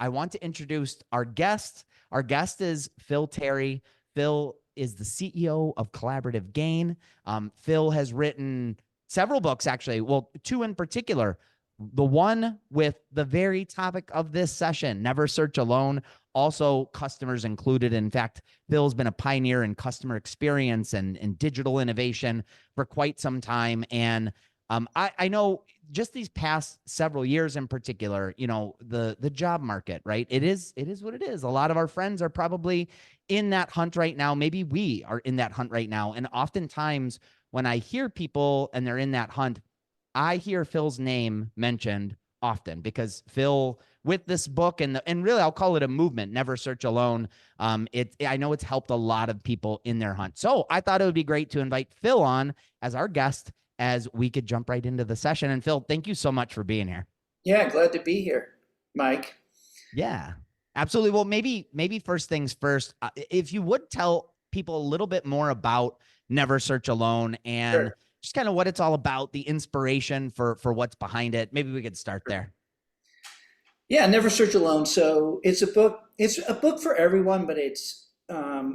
I want to introduce our guest. Our guest is Phyl Terry. Phyl is the CEO of Collaborative Gain. Phyl has written several books, actually. Well, two in particular. The one with the very topic of this session, Never Search Alone, also customers included. In fact, Phil's been a pioneer in customer experience and digital innovation for quite some time. And I know just these past several years in particular, the job market, right? It is what it is. A lot of our friends are probably in that hunt right now. Maybe we are in that hunt right now. And oftentimes when I hear people and they're in that hunt, I hear Phil's name mentioned often because Phyl, with this book and really I'll call it a movement, Never Search Alone. I know it's helped a lot of people in their hunt. So I thought it would be great to invite Phyl on as our guest as we could jump right into the session. And Phyl, thank you so much for being here. Yeah, glad to be here, Mike. Yeah, absolutely. Well, maybe first things first, if you would tell people a little bit more about Never Search Alone and Sure. just kind of what it's all about, the inspiration for what's behind it. Maybe we could start there. Yeah, Never Search Alone. So it's a book. It's a book for everyone, but it's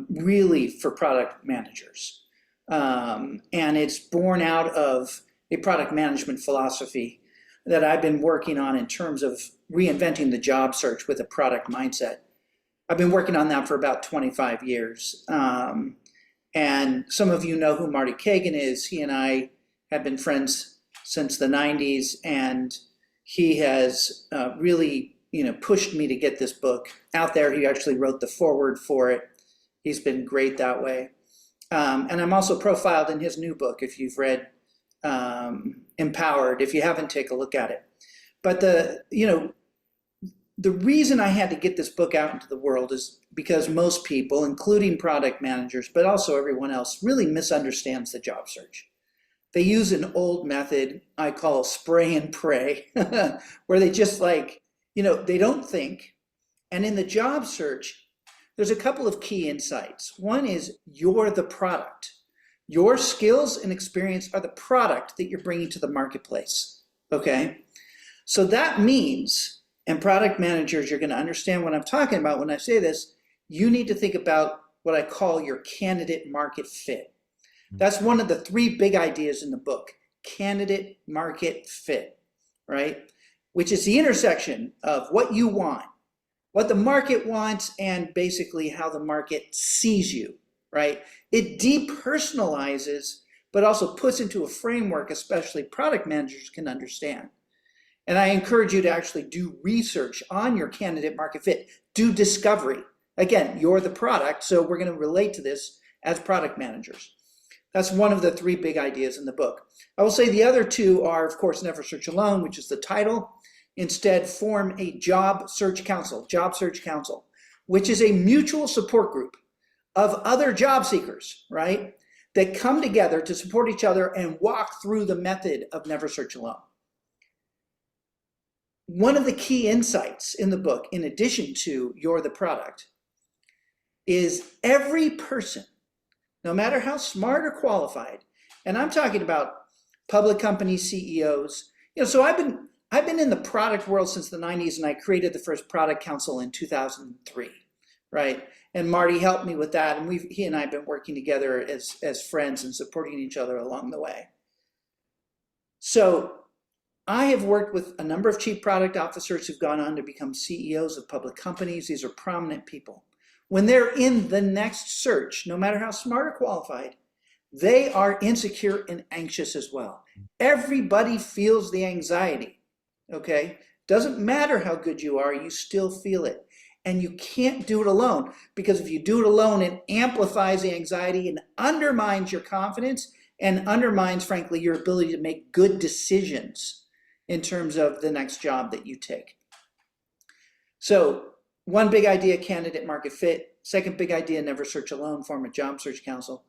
really for product managers, and it's born out of a product management philosophy that I've been working on in terms of reinventing the job search with a product mindset. I've been working on that for about 25 years. And some of you know who Marty Kagan is. He and I have been friends since the 90s, and he has really, pushed me to get this book out there. He actually wrote the foreword for it. He's been great that way. And I'm also profiled in his new book. If you've read Empowered, if you haven't, take a look at it. But the reason I had to get this book out into the world is because most people, including product managers, but also everyone else, really misunderstands the job search. They use an old method I call spray and pray, where they just they don't think. And in the job search, there's a couple of key insights. One is you're the product. Your skills and experience are the product that you're bringing to the marketplace, okay? So that means, and product managers, you're going to understand what I'm talking about when I say this, you need to think about what I call your candidate market fit. That's one of the three big ideas in the book, candidate market fit, right? Which is the intersection of what you want, what the market wants, and basically how the market sees you, right? It depersonalizes, but also puts into a framework, especially product managers can understand. And I encourage you to actually do research on your candidate market fit. Do discovery. Again, you're the product, so we're going to relate to this as product managers. That's one of the three big ideas in the book. I will say the other two are, of course, Never Search Alone, which is the title. Instead, form a job search council, which is a mutual support group of other job seekers, right, that come together to support each other and walk through the method of Never Search Alone. One of the key insights in the book, in addition to you're the product, is every person, no matter how smart or qualified, and I'm talking about public company CEOs. So I've been in the product world since the 90s, and I created the first product council in 2003, right? And Marty helped me with that, and he and I have been working together as friends and supporting each other along the way. So I have worked with a number of chief product officers who've gone on to become CEOs of public companies. These are prominent people. When they're in the next search, no matter how smart or qualified, they are insecure and anxious as well. Everybody feels the anxiety, okay? Doesn't matter how good you are, you still feel it. And you can't do it alone, because if you do it alone, it amplifies the anxiety and undermines your confidence and undermines, frankly, your ability to make good decisions in terms of the next job that you take. So one big idea, candidate market fit. Second big idea, Never Search Alone, form a job search council.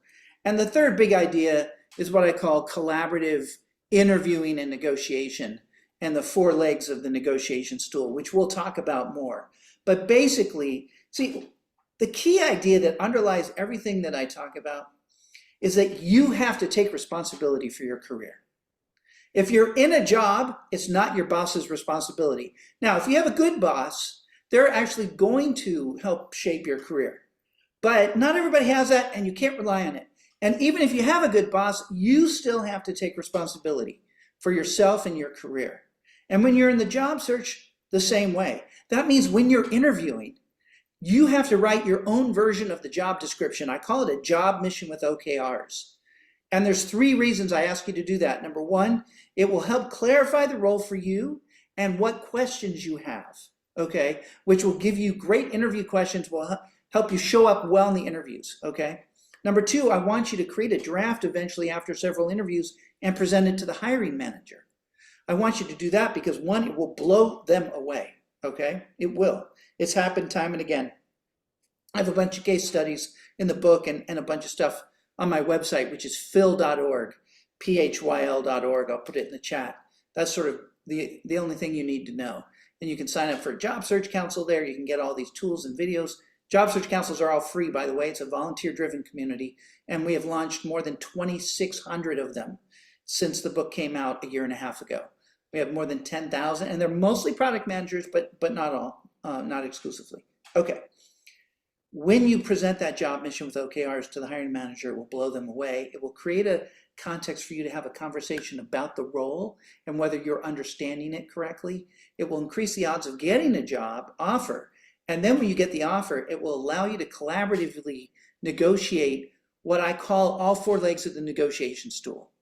And the third big idea is what I call collaborative interviewing and negotiation, and the four legs of the negotiation stool, which we'll talk about more. But basically, see, the key idea that underlies everything that I talk about is that you have to take responsibility for your career. If you're in a job, it's not your boss's responsibility. Now, if you have a good boss They're actually going to help shape your career. But not everybody has that, and you can't rely on it. And even if you have a good boss, you still have to take responsibility for yourself and your career. And when you're in the job search, the same way. That means when you're interviewing, you have to write your own version of the job description. I call it a job mission with OKRs. And there's 3 reasons I ask you to do that. Number 1, it will help clarify the role for you and what questions you have, okay? Which will give you great interview questions, will help you show up well in the interviews, okay? Number 2, I want you to create a draft eventually after several interviews and present it to the hiring manager. I want you to do that because 1, it will blow them away, okay? It will. It's happened time and again. I have a bunch of case studies in the book and a bunch of stuff on my website, which is phyl.org, phyl.org. I'll put it in the chat. That's sort of the only thing you need to know. And you can sign up for a job search council there. You can get all these tools and videos. Job search councils are all free, by the way. It's a volunteer-driven community, and we have launched more than 2,600 of them since the book came out a year and a half ago. We have more than 10,000, and they're mostly product managers, but not all, not exclusively. Okay. When you present that job mission with OKRs to the hiring manager, it will blow them away. It will create a context for you to have a conversation about the role and whether you're understanding it correctly. It will increase the odds of getting a job offer. And then when you get the offer, it will allow you to collaboratively negotiate what I call all 4 legs of the negotiation stool.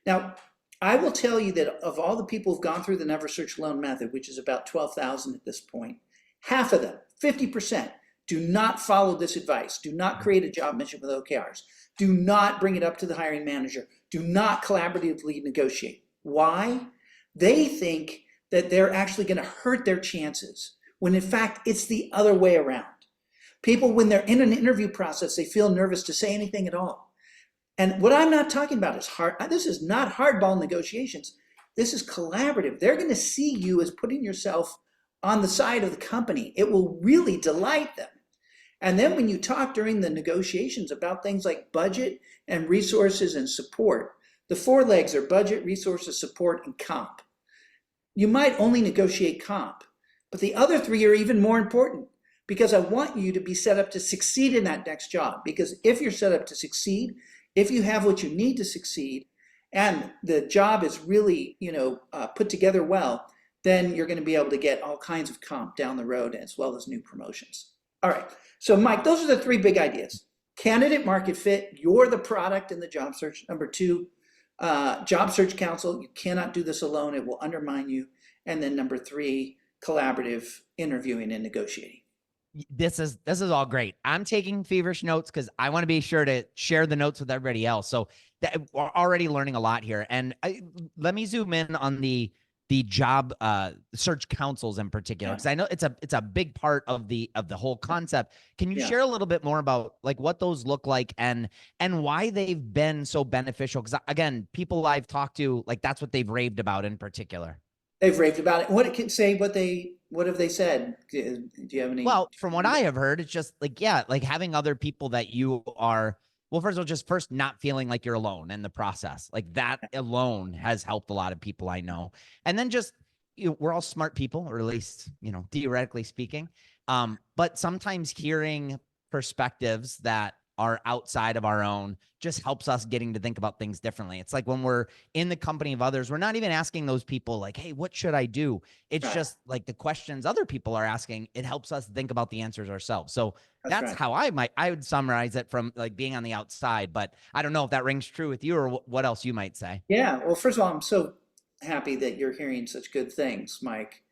Now, I will tell you that of all the people who've gone through the Never Search Alone method, which is about 12,000 at this point, half of them, 50%, do not follow this advice. Do not create a job mission with OKRs. Do not bring it up to the hiring manager. Do not collaboratively negotiate. Why? They think that they're actually going to hurt their chances, when in fact it's the other way around. People, when they're in an interview process, they feel nervous to say anything at all. And what I'm not talking about is this is not hardball negotiations. This is collaborative. They're going to see you as putting yourself on the side of the company. It will really delight them. And then when you talk during the negotiations about things like budget and resources and support, the 4 legs are budget, resources, support, and comp. You might only negotiate comp, but the other 3 are even more important because I want you to be set up to succeed in that next job. Because if you're set up to succeed, if you have what you need to succeed, and the job is really, put together well, then you're going to be able to get all kinds of comp down the road as well as new promotions. All right. So Mike, those are the 3 big ideas. Candidate market fit, you're the product in the job search. Number 2, job search council, you cannot do this alone, it will undermine you. And then number 3, collaborative interviewing and negotiating. This is all great. I'm taking feverish notes because I want to be sure to share the notes with everybody else. So we're already learning a lot here. And let me zoom in on the job search councils in particular, because I know it's a big part of the whole concept. Can you share a little bit more about like what those look like and why they've been so beneficial? Because again, people I've talked to, like that's what they've raved about in particular. They've raved about it. What it can say, what have they said? Do you have any? Well, from what I have heard, it's just like, like having other people that you are, well, first of all, first not feeling like you're alone in the process. Like that alone has helped a lot of people I know. And then just, we're all smart people, or at least, theoretically speaking. But sometimes hearing perspectives that are outside of our own just helps us getting to think about things differently. It's like when we're in the company of others, we're not even asking those people like, hey, what should I do? It's just like the questions other people are asking. It helps us think about the answers ourselves. So that's how I would summarize it from like being on the outside, but I don't know if that rings true with you or what else you might say. Yeah. Well, first of all, I'm so happy that you're hearing such good things, Mike.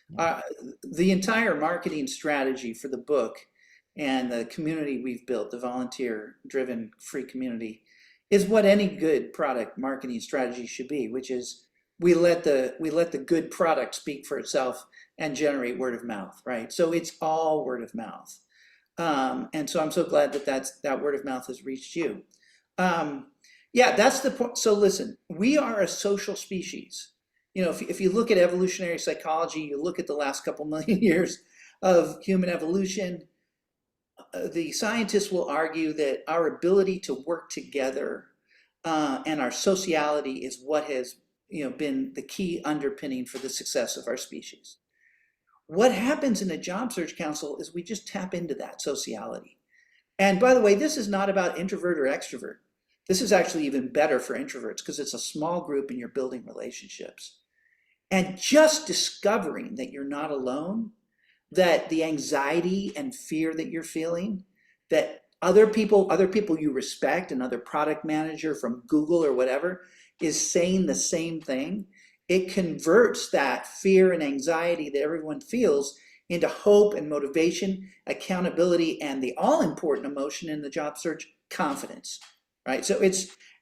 The entire marketing strategy for the book and the community we've built, the volunteer-driven free community, is what any good product marketing strategy should be, which is we let the good product speak for itself and generate word of mouth, right? So it's all word of mouth. And so I'm so glad that word of mouth has reached you. That's the point. So listen, we are a social species. If you look at evolutionary psychology, you look at the last couple million years of human evolution, the scientists will argue that our ability to work together and our sociality is what has been the key underpinning for the success of our species. what happens in a job search council is we just tap into that sociality. And by the way, this is not about introvert or extrovert. This is actually even better for introverts because it's a small group and you're building relationships. And just discovering that you're not alone, that the anxiety and fear that you're feeling, that other people you respect, another product manager from Google or whatever, is saying the same thing, it converts that fear and anxiety that everyone feels into hope and motivation, accountability, and the all-important emotion in the job search, confidence, right? So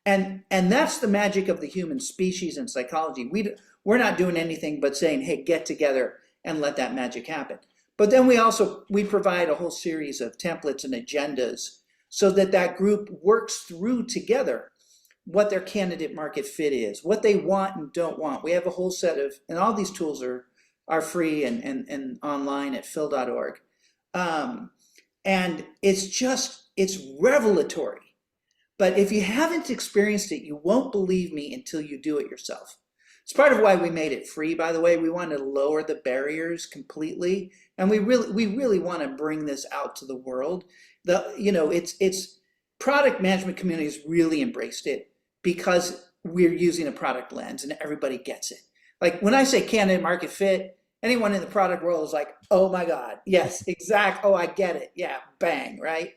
and that's the magic of the human species and psychology. We're not doing anything but saying, hey, get together and let that magic happen. But then we provide a whole series of templates and agendas so that that group works through together what their candidate market fit is, what they want and don't want. We have a whole set of, and all these tools are free and online at phyl.org. And it's revelatory. But if you haven't experienced it, you won't believe me until you do it yourself. It's part of why we made it free, by the way. We wanted to lower the barriers completely. And we really want to bring this out to the world. It's product management communities really embraced it because we're using a product lens and everybody gets it. Like when I say candidate market fit, anyone in the product world is like, oh my God, yes, exact. Oh, I get it. Yeah, bang, right?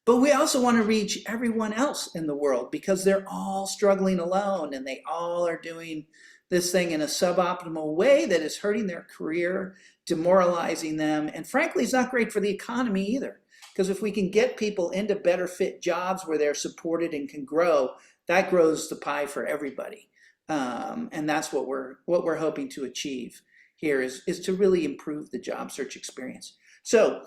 But we also want to reach everyone else in the world because they're all struggling alone and they all are doing this thing in a suboptimal way that is hurting their career, demoralizing them. And frankly, it's not great for the economy either. Because if we can get people into better fit jobs where they're supported and can grow, that grows the pie for everybody. And that's what we're hoping to achieve here is to really improve the job search experience. So,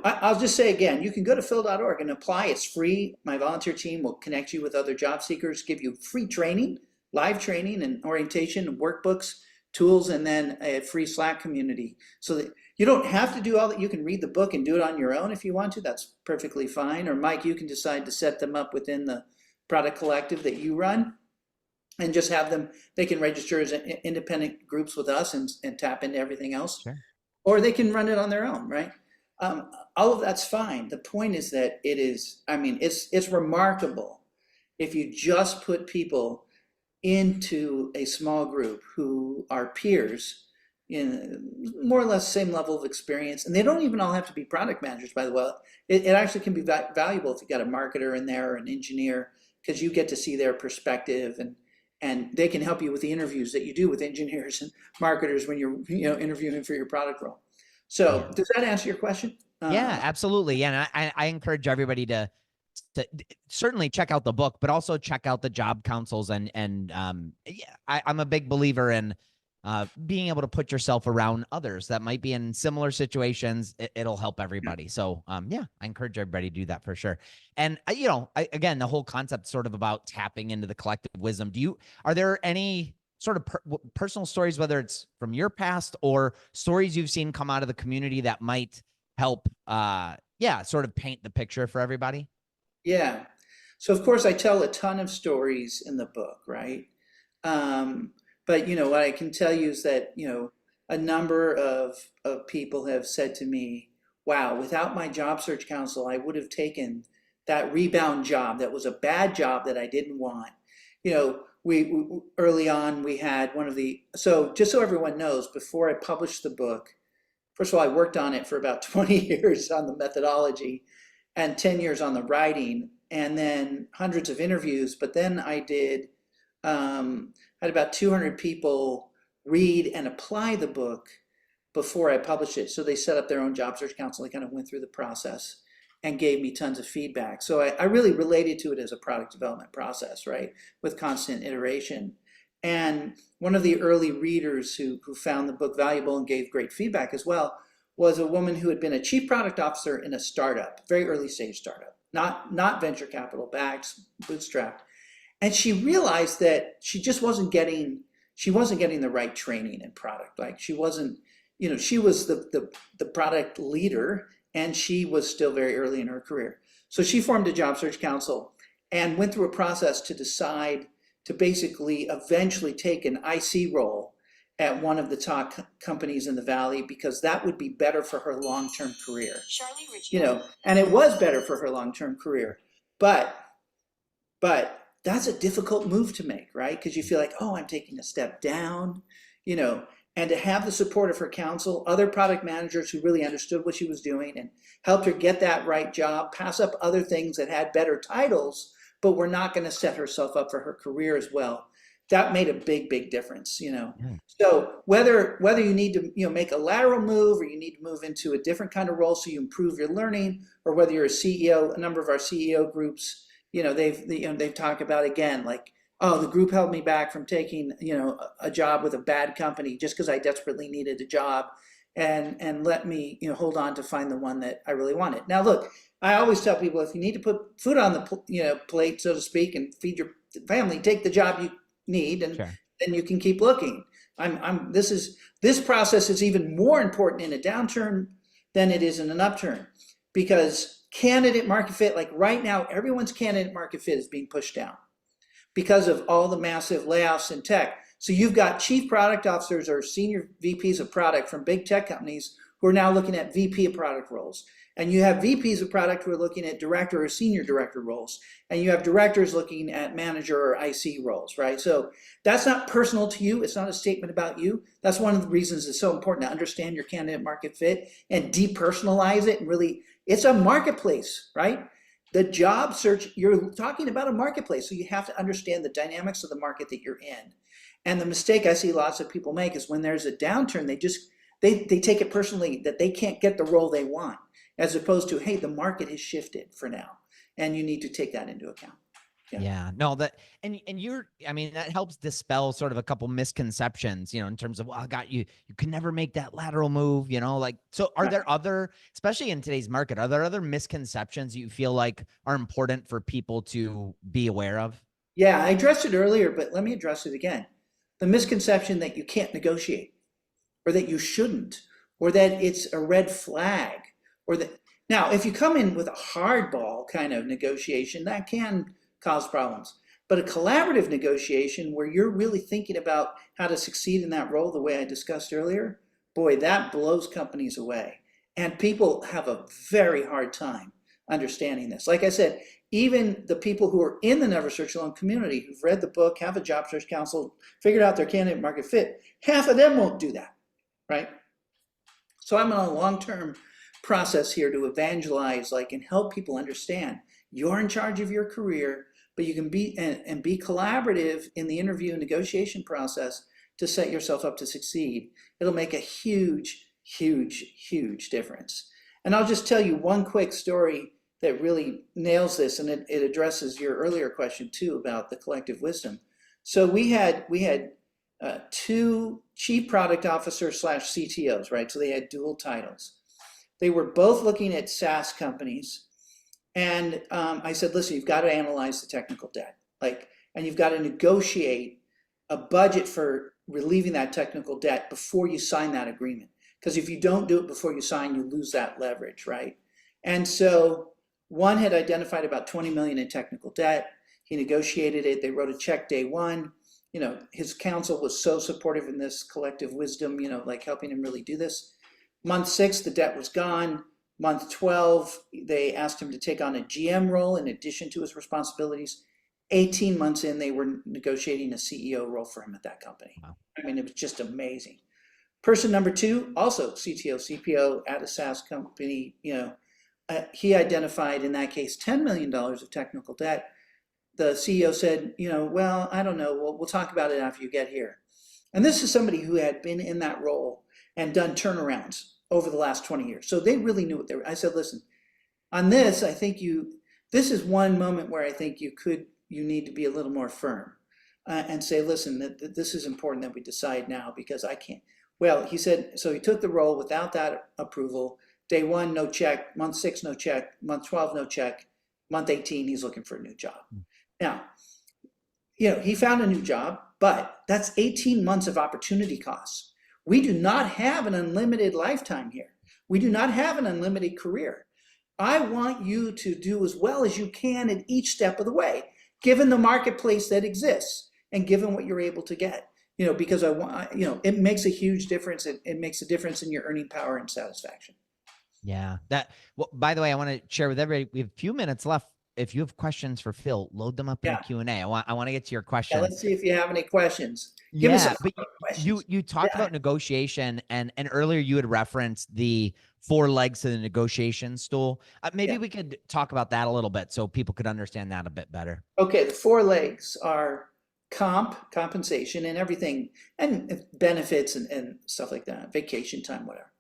I'll just say again, you can go to phyl.org and apply. It's free. My volunteer team will connect you with other job seekers, give you free training, live training and orientation, workbooks, tools, and then a free Slack community. So that you don't have to do all that. You can read the book and do it on your own if you want to. That's perfectly fine. Or Mike, you can decide to set them up within the product collective that you run and just have them, they can register as independent groups with us and tap into everything else. Sure. Or they can run it on their own, right? All of that's fine. The point is that it's remarkable if you just put people into a small group who are peers in more or less same level of experience. And they don't even all have to be product managers, by the way. It actually can be valuable if you got a marketer in there or an engineer, because you get to see their perspective and they can help you with the interviews that you do with engineers and marketers when you're interviewing for your product role. So does that answer your question? Yeah, absolutely. Yeah, and I encourage everybody to certainly check out the book, but also check out the job councils and I'm a big believer in being able to put yourself around others that might be in similar situations. It'll help everybody. So I encourage everybody to do that for sure. And again, the whole concept sort of about tapping into the collective wisdom. Are there any sort of personal stories, whether it's from your past or stories you've seen come out of the community that might help sort of paint the picture for everybody? Yeah. So of course I tell a ton of stories in the book, right? But what I can tell you is that, a number of people have said to me, wow, without my job search council, I would have taken that rebound job that was a bad job that I didn't want. We early on, we had so just so everyone knows, before I published the book, first of all, I worked on it for about 20 years on the methodology and 10 years on the writing, and then hundreds of interviews. But then I did, had about 200 people read and apply the book before I published it. So they set up their own job search council. They kind of went through the process and gave me tons of feedback. So I really related to it as a product development process, right? With constant iteration. And one of the early readers who found the book valuable and gave great feedback as well was a woman who had been a chief product officer in a startup, very early stage startup, not venture capital backed, bootstrapped. And she realized that she just wasn't getting the right training in product. Like she wasn't, she was the product leader and she was still very early in her career. So she formed a job search council and went through a process to decide to basically eventually take an IC role at one of the top companies in the Valley because that would be better for her long-term career. And it was better for her long-term career. But that's a difficult move to make, right? Because you feel like, oh, I'm taking a step down, and to have the support of her counsel, other product managers who really understood what she was doing and helped her get that right job, pass up other things that had better titles, but were not going to set herself up for her career as well. That made a big difference. Yeah. So whether you need to make a lateral move or you need to move into a different kind of role so you improve your learning, or whether you're a CEO, a number of our CEO groups, they've talked about, again, like, oh, the group held me back from taking a job with a bad company just because I desperately needed a job, and let me hold on to find the one that I really wanted. Now look, I always tell people, if you need to put food on the plate, so to speak, and feed your family, take the job you need, and Sure. then you can keep looking. This process is even more important in a downturn than it is in an upturn, because candidate market fit, like right now, everyone's candidate market fit is being pushed down because of all the massive layoffs in tech. So you've got chief product officers or senior VPs of product from big tech companies who are now looking at VP of product roles. And you have VPs of product who are looking at director or senior director roles. And you have directors looking at manager or IC roles, right? So that's not personal to you. It's not a statement about you. That's one of the reasons it's so important to understand your candidate market fit and depersonalize it. And really, it's a marketplace, right? The job search, you're talking about a marketplace. So you have to understand the dynamics of the market that you're in. And the mistake I see lots of people make is when there's a downturn, they take it personally that they can't get the role they want, as opposed to, hey, the market has shifted for now, and you need to take that into account. Yeah, no, and that helps dispel sort of a couple misconceptions, in terms of, well, I got you can never make that lateral move, so are there other, especially in today's market, are there other misconceptions you feel like are important for people to be aware of? Yeah, I addressed it earlier, but let me address it again. The misconception that you can't negotiate, or that you shouldn't, or that it's a red flag, or that, now, if you come in with a hardball kind of negotiation, that can cause problems. But a collaborative negotiation where you're really thinking about how to succeed in that role the way I discussed earlier, boy, that blows companies away. And people have a very hard time understanding this. Like I said, even the people who are in the Never Search Alone community, who've read the book, have a job search council, figured out their candidate market fit, half of them won't do that, right? So I'm on a long-term process here to evangelize, and help people understand you're in charge of your career, but you can be and be collaborative in the interview and negotiation process to set yourself up to succeed. It'll make a huge difference. And I'll just tell you one quick story that really nails this, and it addresses your earlier question too about the collective wisdom. So we had two chief product officers / CTOs, right? So they had dual titles. They were both looking at SaaS companies. And I said, listen, you've got to analyze the technical debt, and you've got to negotiate a budget for relieving that technical debt before you sign that agreement. Because if you don't do it before you sign, you lose that leverage, right? And so one had identified about 20 million in technical debt. He negotiated it. They wrote a check day one. His counsel was so supportive in this collective wisdom, helping him really do this. Month 6, the debt was gone. Month 12, they asked him to take on a GM role in addition to his responsibilities. 18 months in, they were negotiating a CEO role for him at that company. Wow. I mean, it was just amazing. Person number 2, also CTO, CPO at a SaaS company, he identified in that case $10 million of technical debt. The CEO said, well, I don't know. We'll talk about it after you get here. And this is somebody who had been in that role and done turnarounds over the last 20 years. So they really knew what they were. I said, listen, on this, I think this is one moment where I think you need to be a little more firm and say, listen, that this is important that we decide now because I can't. Well, he said, so he took the role without that approval. Day 1, no check. Month 6, no check. Month 12, no check. Month 18, he's looking for a new job. Now, he found a new job, but that's 18 months of opportunity costs. We do not have an unlimited lifetime here. We do not have an unlimited career. I want you to do as well as you can at each step of the way, given the marketplace that exists and given what you're able to get. because I want, it makes a huge difference. It makes a difference in your earning power and satisfaction. Yeah. Well, by the way, I want to share with everybody, we have a few minutes left. If you have questions for Phyl, load them up in the Yeah. Q&A. I want to get to your Yeah. question. Let's see if you have any questions. Give me some Yeah, but you questions. you talked Yeah. about negotiation, and earlier you had referenced the four legs to the negotiation stool. Maybe Yeah. we could talk about that a little bit so people could understand that a bit better. Okay. The four legs are compensation and everything, and benefits and stuff like that, vacation time, whatever.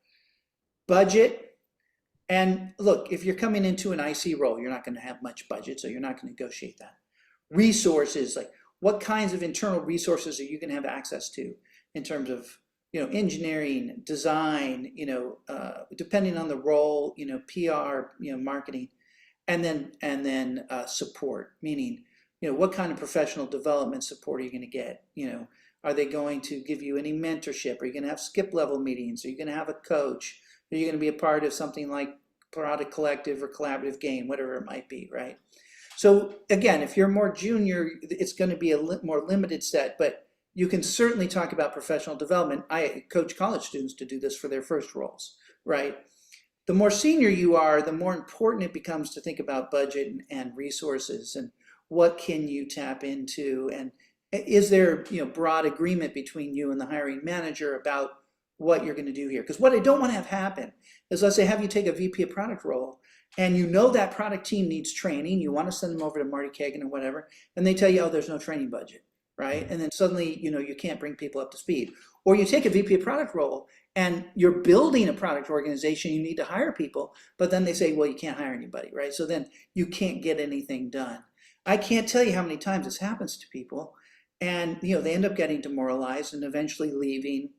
Budget. And look, if you're coming into an IC role, you're not going to have much budget, so you're not going to negotiate that. Resources, like what kinds of internal resources are you going to have access to in terms of engineering, design, depending on the role, PR, marketing, and then support, meaning what kind of professional development support are you going to get? Are they going to give you any mentorship? Are you going to have skip level meetings? Are you going to have a coach? Are you going to be a part of something like product collective or collaborative game, whatever it might be, right? So again, if you're more junior, it's going to be a more limited set, but you can certainly talk about professional development. I coach college students to do this for their first roles, right? The more senior you are, the more important it becomes to think about budget and resources and what can you tap into, and is there broad agreement between you and the hiring manager about what you're going to do here? Because what I don't want to have happen is, let's say, have you take a VP of product role and that product team needs training, you want to send them over to Marty Kagan or whatever, and they tell you, oh, there's no training budget, right? And then suddenly you can't bring people up to speed. Or you take a VP of product role and you're building a product organization, you need to hire people, but then they say, well, you can't hire anybody, right? So then you can't get anything done. I can't tell you how many times this happens to people, and they end up getting demoralized and eventually leaving,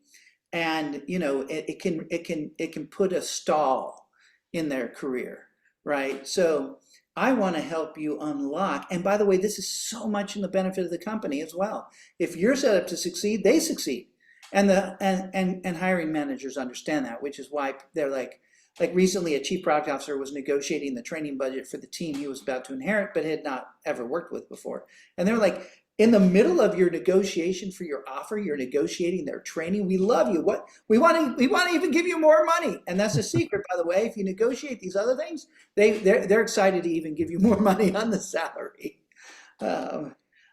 and it can put a stall in their career, right? So I want to help you unlock. And by the way, this is so much in the benefit of the company as well. If you're set up to succeed, they succeed. And hiring managers understand that, which is why they're like recently a chief product officer was negotiating the training budget for the team he was about to inherit, but had not ever worked with before. And they're like, in the middle of your negotiation for your offer, you're negotiating their training. We love you. What we want to even give you more money. And that's a secret, by the way. If you negotiate these other things, they're excited to even give you more money on the salary.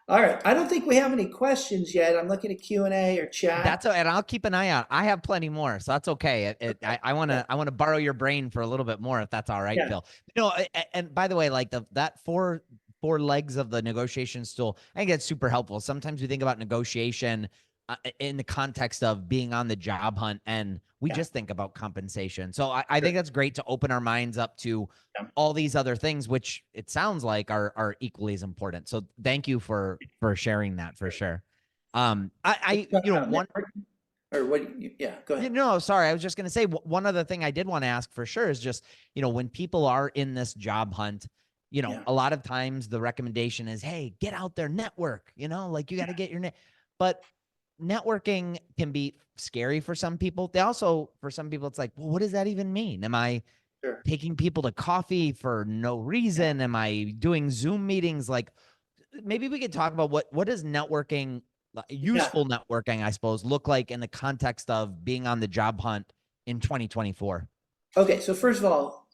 All right. I don't think we have any questions yet. I'm looking at Q&A or chat. And I'll keep an eye out. I have plenty more, so that's okay. I want to borrow your brain for a little bit more, if that's all right, Yeah. Phyl. And by the way, like that four legs of the negotiation stool, I think it's super helpful. Sometimes we think about negotiation in the context of being on the job hunt, and we just think about compensation. So I think that's great to open our minds up to all these other things, which it sounds like are equally as important. So thank you for sharing that, for sure. One or what? Yeah, go ahead. No, sorry. I was just going to say one other thing I did want to ask for sure is just, when people are in this job hunt, a lot of times the recommendation is, hey, get out there, network, like you got to get your but networking can be scary for some people. For some people, it's like, well, what does that even mean? Am I taking people to coffee for no reason? Am I doing Zoom meetings? Like, maybe we could talk about what does networking, useful networking, I suppose, look like in the context of being on the job hunt in 2024. Okay, so first of all,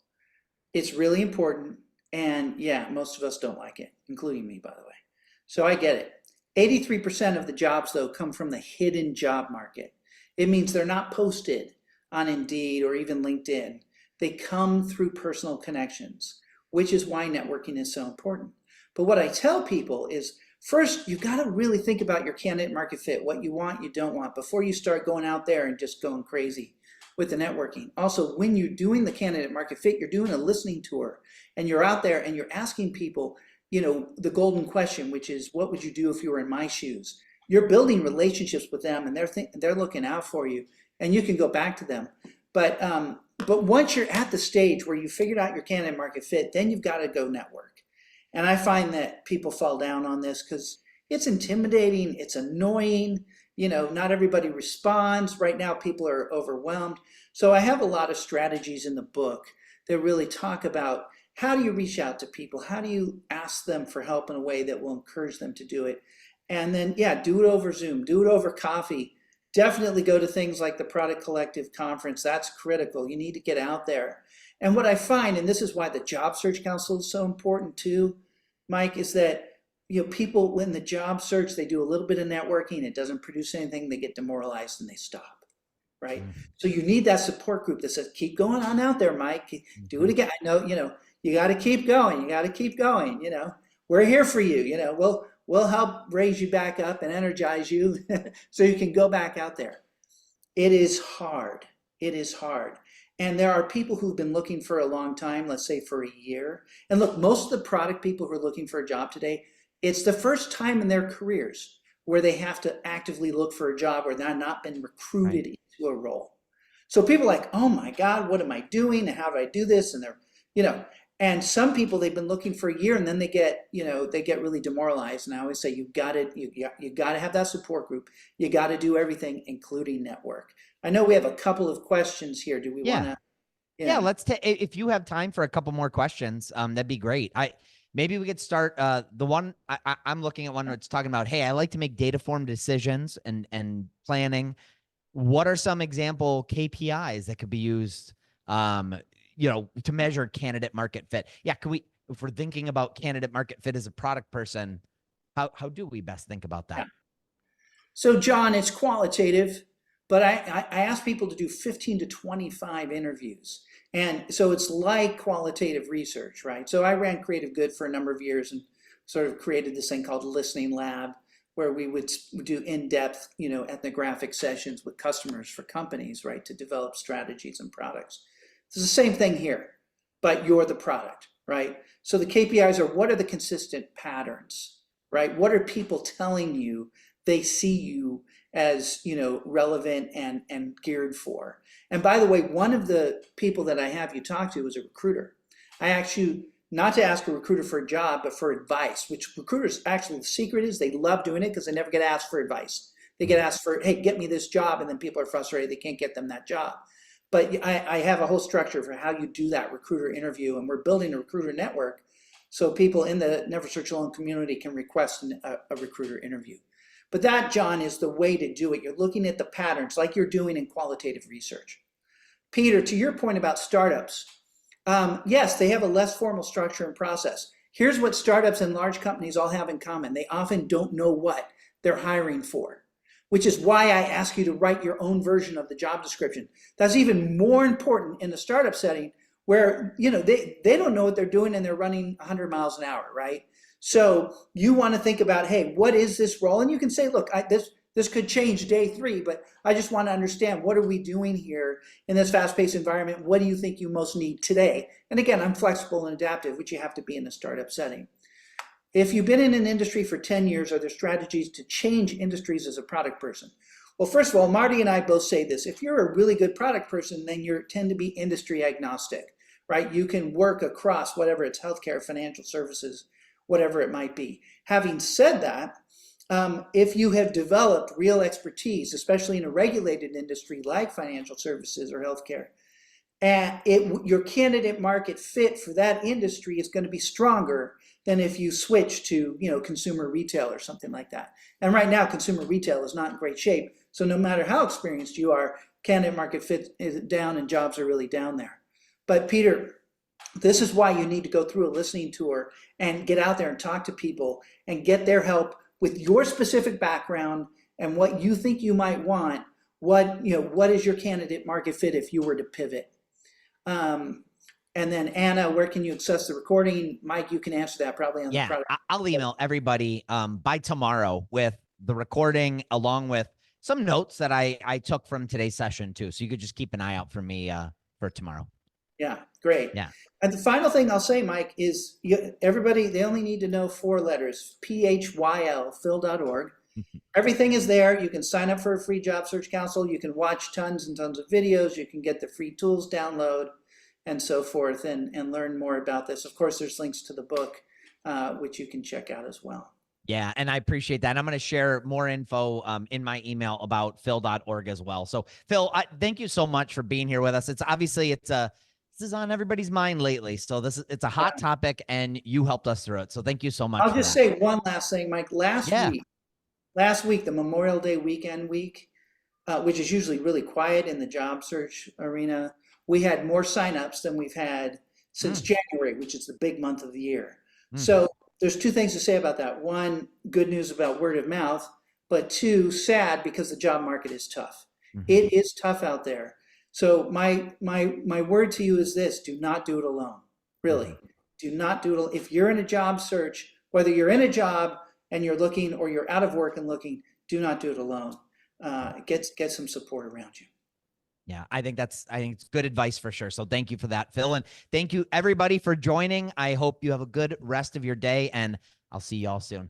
it's really important, and most of us don't like it, including me, by the way. So I get it. 83% of the jobs, though, come from the hidden job market. It means they're not posted on Indeed or even LinkedIn. They come through personal connections, which is why networking is so important. But what I tell people is, first, you've got to really think about your candidate market fit, what you want, you don't want, before you start going out there and just going crazy with the networking. Also, when you're doing the candidate market fit, you're doing a listening tour, and you're out there and you're asking people, the golden question, which is, what would you do if you were in my shoes? You're building relationships with them, and they're looking out for you, and you can go back to them. But once you're at the stage where you figured out your candidate market fit, then you've got to go network. And I find that people fall down on this because it's intimidating, it's annoying. Not everybody responds. Right now, people are overwhelmed. So I have a lot of strategies in the book that really talk about, how do you reach out to people? How do you ask them for help in a way that will encourage them to do it? And then, yeah, do it over Zoom, do it over coffee. Definitely go to things like the Product Collective conference. That's critical. You need to get out there. And what I find, and this is why the Job Search Council is so important too, Mike, is that people in the job search, they do a little bit of networking, it doesn't produce anything, they get demoralized and they stop. Right. Mhm. So you need that support group that says, keep going on out there, Mike. Do it again. I know, you got to keep going. You got to keep going. We're here for you. We'll help raise you back up and energize you so you can go back out there. It is hard. It is hard. And there are people who've been looking for a long time, let's say for a year. And look, most of the product people who are looking for a job today, it's the first time in their careers where they have to actively look for a job or they've not been recruited into a role. So people are like, oh my God, what am I doing? And how do I do this? And and some people, they've been looking for a year and then they get really demoralized. And I always say, you got to have that support group. You got to do everything, including network. I know we have a couple of questions here. Do we want to? Yeah, let's take, if you have time for a couple more questions, that'd be great. Maybe we could start the one I'm looking at one where it's talking about, hey, I like to make data-formed decisions and planning. What are some example KPIs that could be used, to measure candidate market fit? Yeah, if we're thinking about candidate market fit as a product person, how do we best think about that? Yeah. So John, it's qualitative, but I ask people to do 15 to 25 interviews. And so it's like qualitative research, right? So I ran Creative Good for a number of years and sort of created this thing called Listening Lab, where we would do in-depth, ethnographic sessions with customers for companies, right, to develop strategies and products. It's the same thing here, but you're the product, right? So the KPIs are, what are the consistent patterns, right? What are people telling you they see you as, relevant and geared for? And by the way, one of the people that I have you talk to is a recruiter. I ask you not to ask a recruiter for a job, but for advice, which recruiters, actually, the secret is they love doing it because they never get asked for advice. They get asked for, hey, get me this job, and then people are frustrated they can't get them that job. But I have a whole structure for how you do that recruiter interview, and we're building a recruiter network so people in the Never Search Alone community can request a recruiter interview. But that, John, is the way to do it. You're looking at the patterns like you're doing in qualitative research. Peter, to your point about startups, yes, they have a less formal structure and process. Here's what startups and large companies all have in common. They often don't know what they're hiring for, which is why I ask you to write your own version of the job description. That's even more important in the startup setting where, they don't know what they're doing and they're running 100 miles an hour, right? So you want to think about, hey, what is this role? And you can say, look, this could change day 3, but I just want to understand, what are we doing here in this fast-paced environment? What do you think you most need today? And again, I'm flexible and adaptive, which you have to be in a startup setting. If you've been in an industry for 10 years, are there strategies to change industries as a product person? Well, first of all, Marty and I both say this. If you're a really good product person, then you tend to be industry agnostic, right? You can work across whatever it's healthcare, financial services, whatever it might be. Having said that, if you have developed real expertise, especially in a regulated industry like financial services or healthcare, and your candidate market fit for that industry is going to be stronger than if you switch to consumer retail or something like that. And right now, consumer retail is not in great shape. So no matter how experienced you are, candidate market fit is down and jobs are really down there. But Peter, this is why you need to go through a listening tour and get out there and talk to people and get their help with your specific background and what you think you might want. What is your candidate market fit if you were to pivot? And then Anna, where can you access the recording? Mike, you can answer that probably on the product. I'll email everybody by tomorrow with the recording along with some notes that I took from today's session too. So you could just keep an eye out for me for tomorrow. Yeah, great. Yeah. And the final thing I'll say, Mike, is everybody, they only need to know 4 letters, PHYL, Phyl.org. Everything is there. You can sign up for a free job search council. You can watch tons and tons of videos. You can get the free tools download and so forth and learn more about this. Of course, there's links to the book, which you can check out as well. Yeah, and I appreciate that. I'm going to share more info in my email about Phyl.org as well. So Phyl, thank you so much for being here with us. It's obviously this is on everybody's mind lately. So it's a hot topic and you helped us through it. So thank you so much. I'll just say one last thing, Mike. Last week, last week, the Memorial Day weekend week, which is usually really quiet in the job search arena, we had more signups than we've had since Mm, January, which is the big month of the year. mm, So there's two things to say about that. One, good news about word of mouth, but two, sad because the job market is tough. mhm, It is tough out there. So my word to you is this: do not do it alone. mhm. Really, do not do it. If you're in a job search, whether you're in a job and you're looking, or you're out of work and looking, do not do it alone. Get some support around you. Yeah, I think it's good advice for sure. So thank you for that, Phil. And thank you everybody for joining. I hope you have a good rest of your day, and I'll see you all soon.